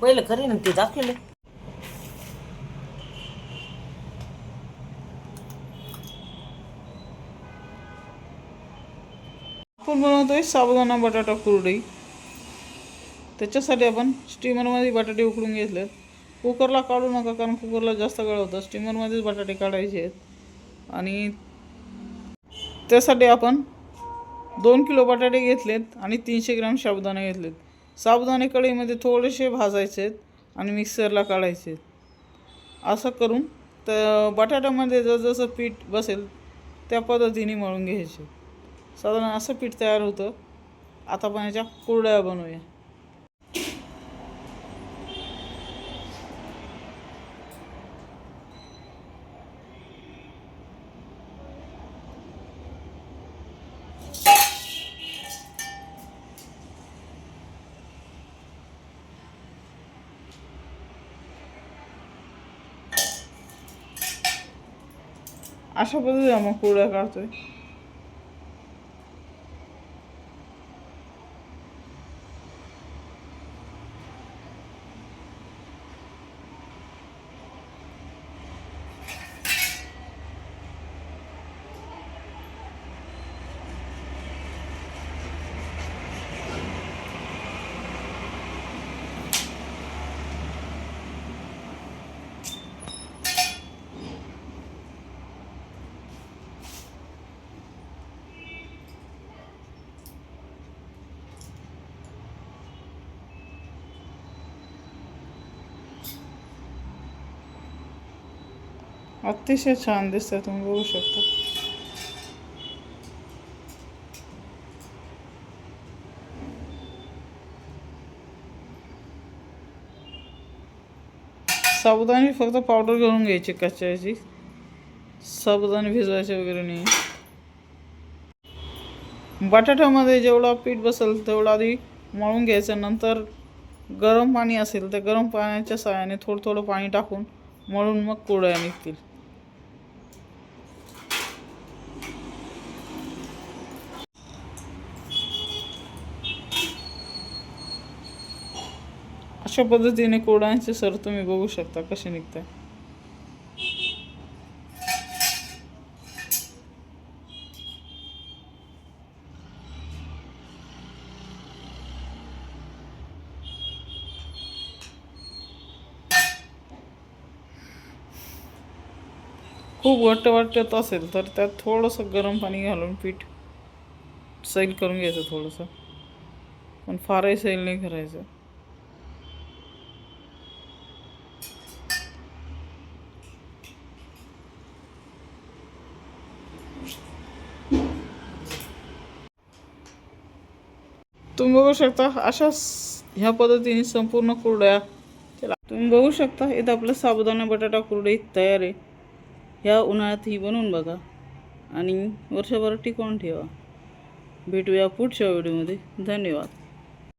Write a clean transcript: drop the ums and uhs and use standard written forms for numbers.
पहिलं करीन ते दाखवलं. आपण बनवतोय साबुदाणा बटाटा कुरडई. त्याच्यासाठी आपण स्टीमरमध्ये बटाटे उकडून घेतलेत. कुकरला काढू नका, कारण कुकरला जास्त गळ होतं. स्टीमरमध्येच बटाटे काढायचे आहेत. आणि त्यासाठी आपण 2 किलो बटाटे घेतलेत आणि 300 ग्राम साबुदाणे घेतलेत. साबुदाणे कढईमध्ये थोडेसे भाजायचे आहेत आणि मिक्सरला काढायचे आहेत. असं करून तर बटाट्यामध्ये जसं पीठ बसेल त्या पद्धतीने मळून घ्यायचे. साधारण असं पीठ तयार होतं. आता आपण याच्या कुरड्या बनवूया. अशा पद्धतीने आपण कुरड्या काढतोय. अतिशय छान दिसतं, तुम्ही बघू शकता. साबुदाणे फक्त पावडर करून घ्यायची कच्च्याची. साबुदाणे भिजवायचे वगैरे नाही. बटाट्यामध्ये जेवढा पीठ बसेल तेवढा आधी मळून घ्यायचं. नंतर गरम पाणी असेल तर गरम पाण्याच्या साहाय्याने थोडं थोडं पाणी टाकून मळून मग कुरड्या निघतील. अशा पद्धतीने कुरड्यांचे सर तुम्ही बघू शकता कसे निघतात. खूप घट्ट वाटत असेल तर त्यात थोडंसं गरम पाणी घालून पीठ सैल करून घ्यायचं थोडंसं, पण फारही सैल नाही करायचं. तुम्ही बघू शकता ह्या पद्धतीने संपूर्ण कुरड्या तुम्ही बघू शकता. इथं आपलं साबुदाणा बटाटा कुरडई तयार आहे. ह्या उन्हाळ्यात ही बनवून बघा आणि वर्षभर टिकवून ठेवा. भेटूया पुढच्या व्हिडिओमध्ये. धन्यवाद.